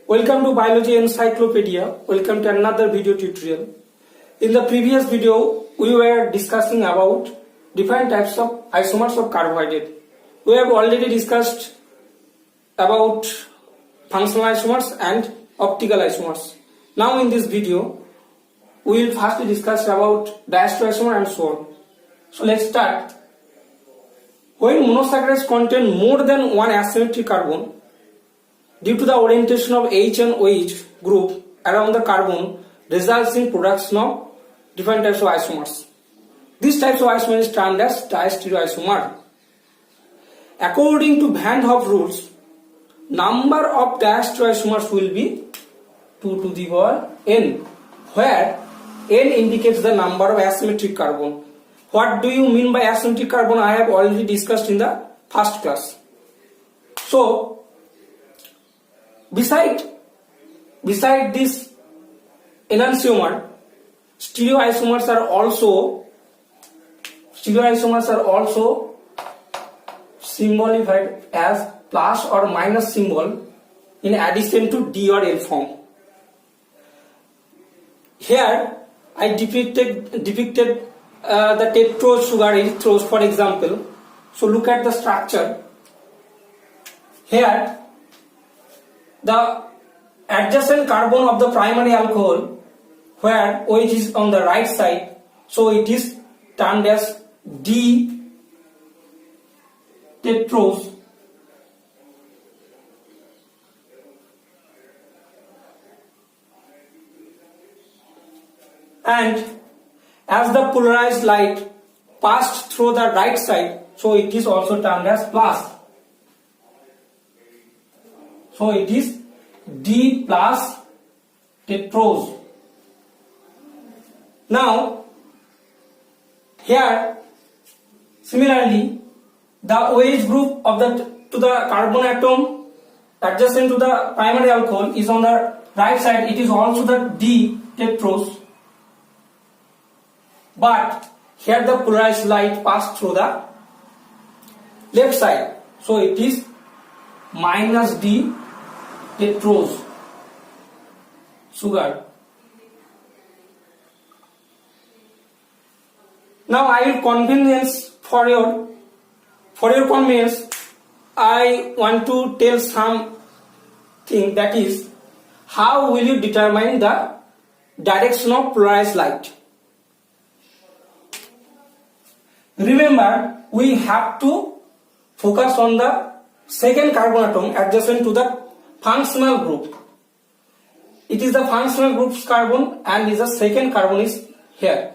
Welcome to Biology Encyclopedia. Welcome to another video tutorial. In the previous video, we were discussing about different types of isomers of carbohydrate. We have already discussed about functional isomers and optical isomers. Now in this video, we will first discuss about diastereoisomer and so on. So let's start. When monosaccharides contain more than one asymmetric carbon, due to the orientation of H and OH group around the carbon, results in production of different types of isomers. These types of isomers is termed as diastereoisomer. According to Van Hoff rules, number of diastereoisomers will be 2 to the power n, where n indicates the number of asymmetric carbon. What do you mean by asymmetric carbon? I have already discussed in the first class. So, beside this enantiomer, stereoisomers are also symbolified as plus or minus symbol in addition to D or L form. Here I depicted the tetrose sugar erythrose, for example. So look at the structure. Here the adjacent carbon of the primary alcohol, where OH is on the right side, so it is termed as D tetrose. And as the polarized light passed through the right side, so it is also termed as plus. So it is D plus tetrose. Now here similarly the OH group of the carbon atom adjacent to the primary alcohol is on the right side. It is also the D tetrose, but here the polarized light passed through the left side, so it is minus D tetrose sugar. Now I will convenience for your convenience, I want to tell something, that is, how will you determine the direction of polarized light? Remember, we have to focus on the second carbon atom adjacent to the functional group. It is the functional group's carbon and is the second carbon is here.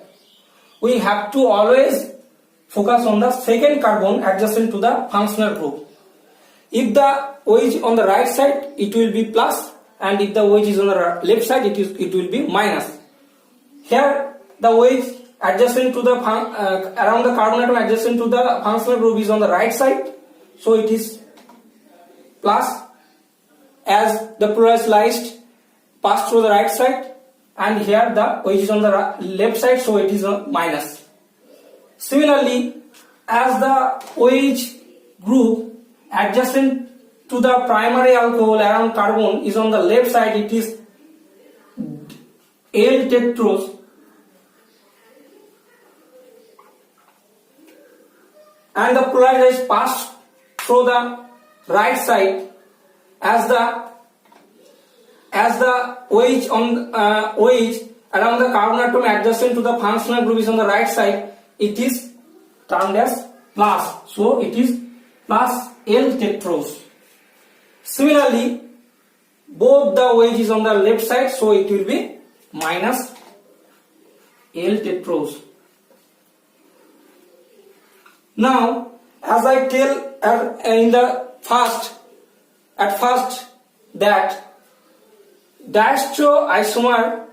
We have to always focus on the second carbon adjacent to the functional group. If the OH on the right side, it will be plus, and if the OH is on the left side, it will be minus. Here the OH adjacent to the around the carbon atom adjacent to the functional group is on the right side, so it is plus, as the polarized light passed through the right side, and here the OH is on the left side, so it is a minus. Similarly, as the OH group adjacent to the primary alcohol around carbon is on the left side, it is L tetrose, and the polarized light passed through the right side, as the OH on OH around the carbon atom adjacent to the functional group is on the right side, it is termed as plus, so it is plus L tetrose. Similarly, both the OH is on the left side, so it will be minus L tetrose. Now, as I tell at first that diastereoisomer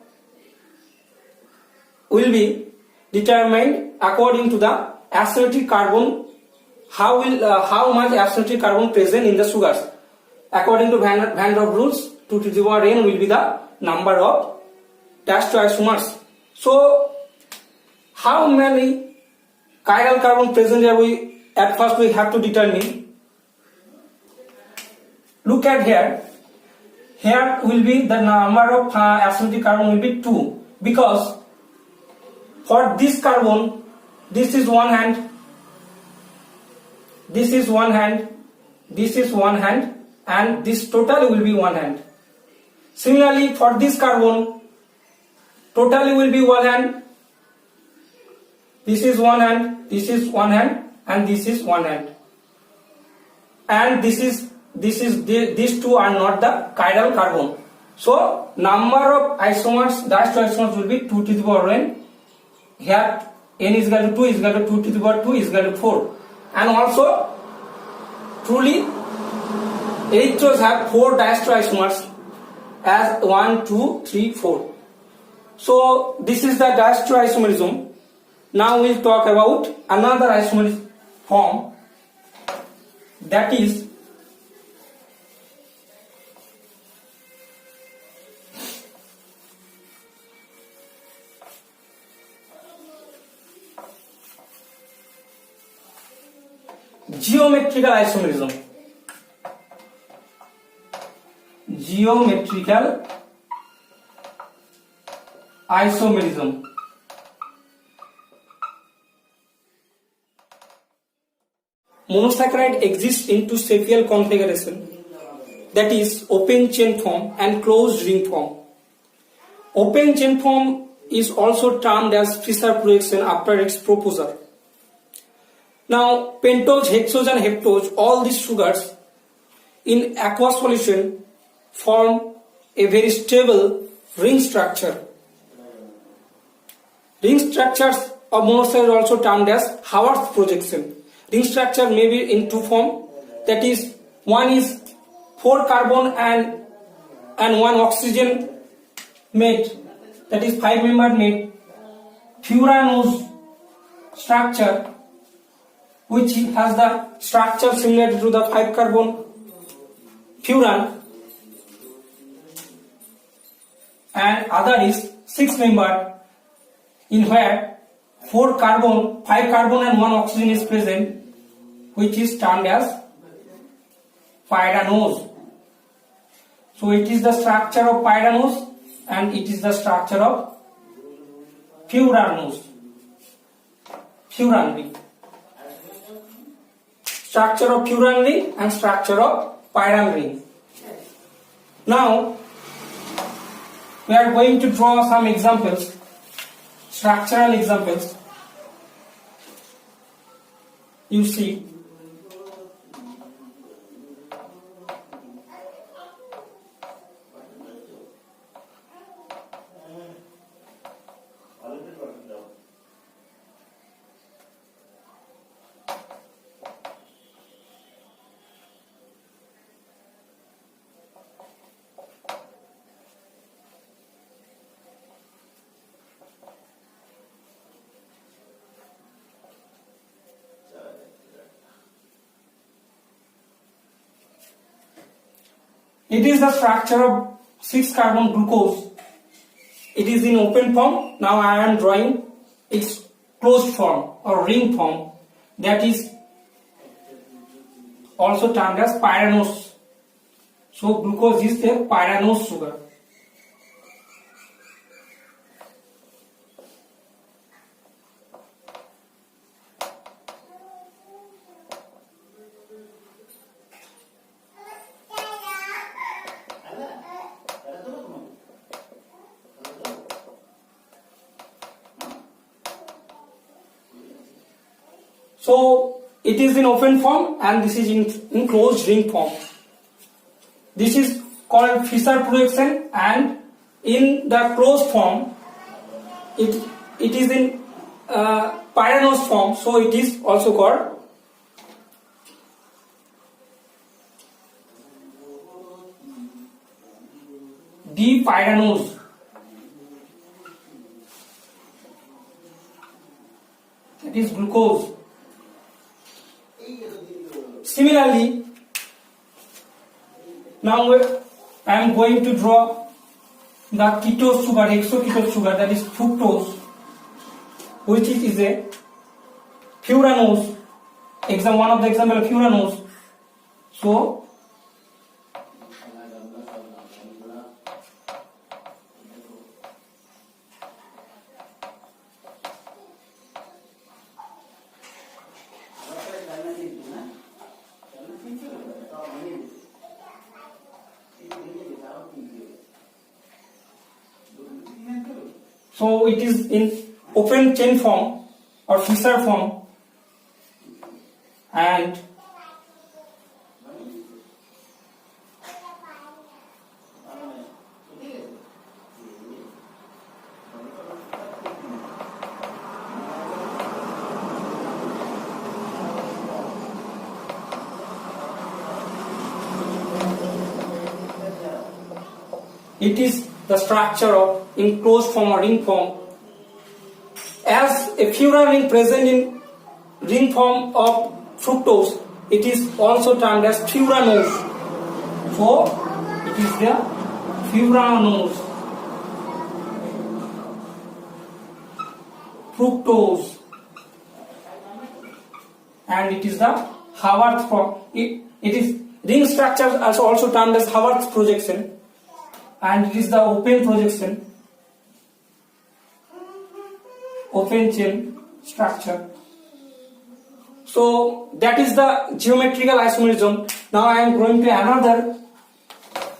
will be determined according to the asymmetric carbon, how much asymmetric carbon present in the sugars. According to Van Hoff rules, 2 to the power n will be the number of diastereoisomers. So how many chiral carbon present here at first we have to determine. Look at here. here will be the number of aromatic carbon will be 2, because for this carbon, this is one hand, this is one hand, this is one hand, and this total will be one hand. Similarly, for this carbon, totally will be one hand, this is one hand, this is one hand, and this is one hand, and these two are not the chiral carbon. So number of isomers, diastereoisomers will be 2 to the power n. Here n is equal to 2 is equal to 2 to the power 2 is equal to 4, and also truly electrons have 4 diastereoisomers as 1, 2, 3, 4. So this is the diastereoisomerism. Now we'll talk about another isomer form, that is geometrical isomerism. Geometrical isomerism. Monosaccharide exists in two sepal configuration, that is open chain form and closed ring form. Open chain form is also termed as Fischer projection after its proposer. Now pentose, hexose and heptose, all these sugars in aqueous solution form a very stable ring structure. Ring structures of monosaccharide are also termed as Haworth projection. Ring structure may be in two form, that is one is 4 carbon and 1 oxygen mate, that is 5 membered mate, furanose structure, which has the structure similar to the 5 carbon furan, and other is 6 membered, in where 5 carbon and 1 oxygen is present, which is termed as pyranose. So it is the structure of pyranose and it is the structure of furanose. Furan ring. Structure of furan ring and structure of pyran ring. Now we are going to draw some examples, structural examples. You see, it is the structure of 6 carbon glucose. It is in open form. Now I am drawing its closed form or ring form, that is also termed as pyranose. So glucose is the pyranose sugar. So it is in open form and this is in closed ring form. This is called Fischer projection, and in the closed form it is in pyranose form, so it is also called dipyranose. That is glucose. Similarly, now I am going to draw the ketose sugar, hexoketose sugar, that is fructose, which is a furanose. One of the example of furanose. So So it is in open chain form or fissure form, and it is the structure of enclosed form or ring form. As a furan ring present in ring form of fructose, it is also termed as furanose. So it is the furanose, fructose, and it is the Haworth form. It is ring structure also termed as Haworth projection, and it is the open projection, open chain structure. So that is the geometrical isomerism. Now I am going to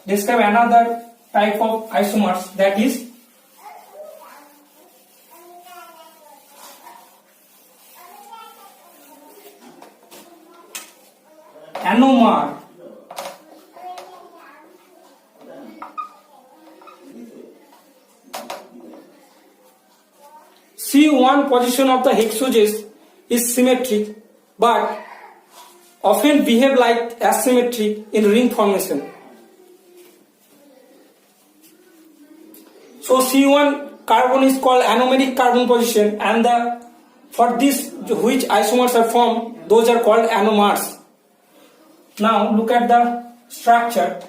describe another type of isomers, that is anomer. C1 position of the hexoses is symmetric but often behave like asymmetric in ring formation. So C1 carbon is called anomeric carbon position, and for this which isomers are formed, those are called anomers. Now look at the structure.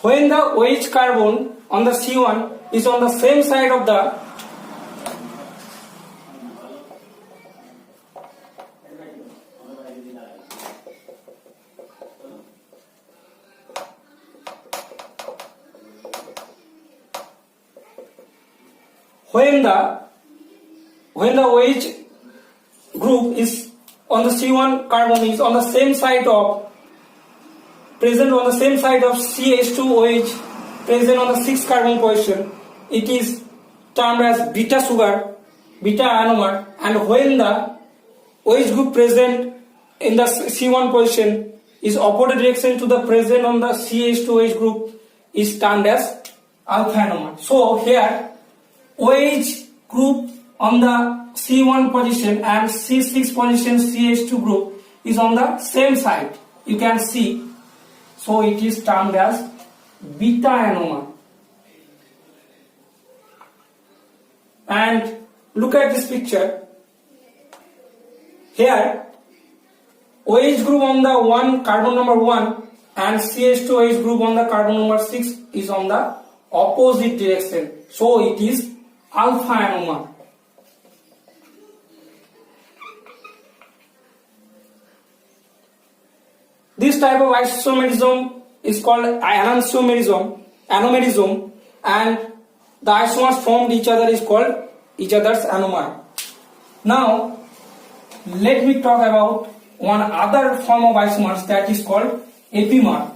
When the OH carbon on the C1 is on the same side of the when the OH group is on the C1 carbon is on the same side of present on the same side of CH2OH present on the 6th carbon position, it is termed as beta sugar, beta anomer, and when the OH group present in the C1 position is opposite direction to the present on the CH2OH group is termed as alpha anomer. So here OH group on the C1 position and C6 position CH2 group is on the same side, you can see. So it is termed as beta anomer. And look at this picture. Here OH group on the carbon number 1 and CH2OH group on the carbon number 6 is on the opposite direction. So it is alpha anomer. This type of isomerism is called anomerism, and the isomers formed each other is called each other's anomer. Now let me talk about one other form of isomers, that is called epimer.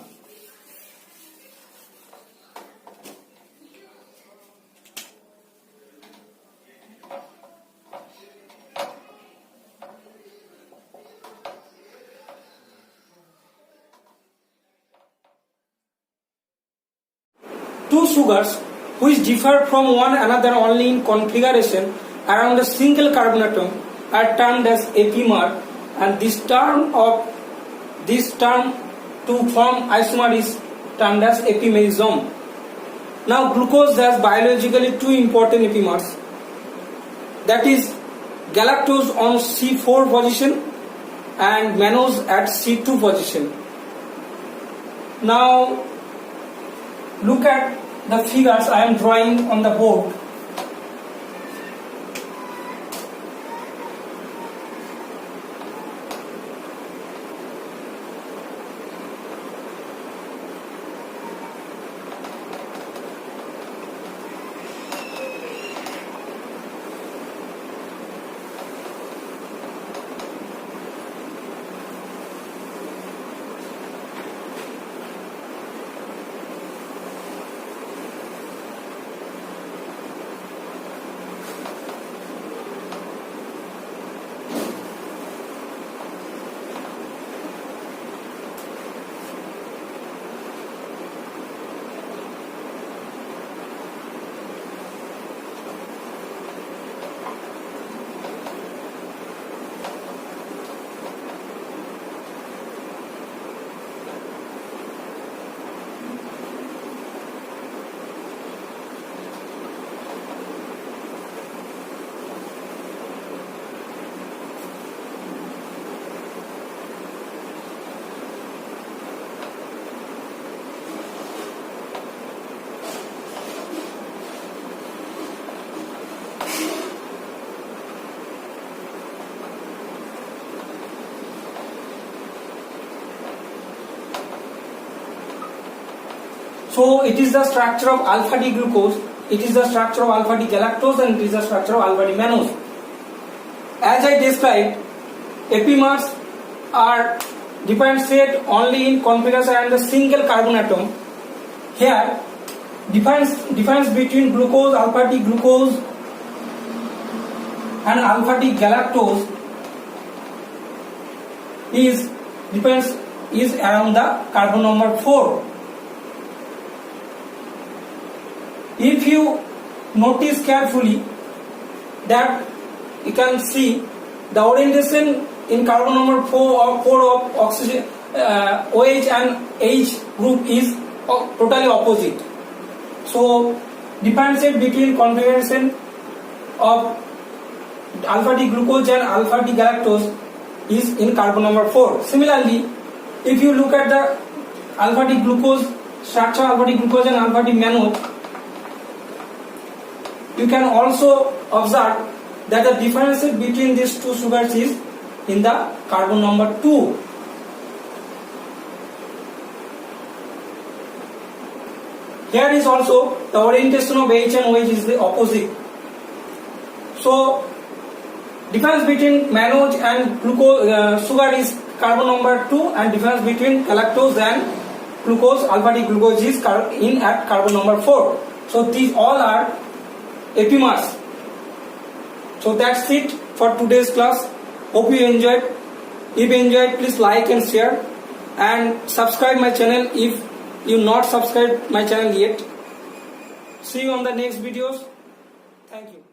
Two sugars which differ from one another only in configuration around a single carbon atom are termed as epimer, and this term to form isomer is termed as epimerism. Now glucose has biologically two important epimers, that is galactose on C4 position and mannose at C2 position. Now look at the figures I am drawing on the board. So it is the structure of alpha D glucose, it is the structure of alpha D galactose, and it is the structure of alpha D mannose. As I described, epimers are differentiated only in configuration and a single carbon atom. Here, difference between glucose, alpha D glucose and alpha D galactose is around the carbon number 4. If you notice carefully that you can see the orientation in carbon number 4 of oxygen, OH and H group is totally opposite. So differentiate between configuration of alpha D glucose and alpha D galactose is in carbon number 4. Similarly, if you look at the alpha D glucose structure, alpha D glucose and alpha D mannose, you can also observe that the difference between these two sugars is in the carbon number 2. Here is also the orientation of H and OH is the opposite. So difference between mannose and glucose sugar is carbon number 2, and difference between galactose and glucose, alpha D glucose, is at carbon number 4. So these all are epimers. So that's it for today's class. Hope you enjoyed. If you enjoyed, please like and share, and subscribe my channel if you not subscribed my channel yet. See you on the next videos. Thank you.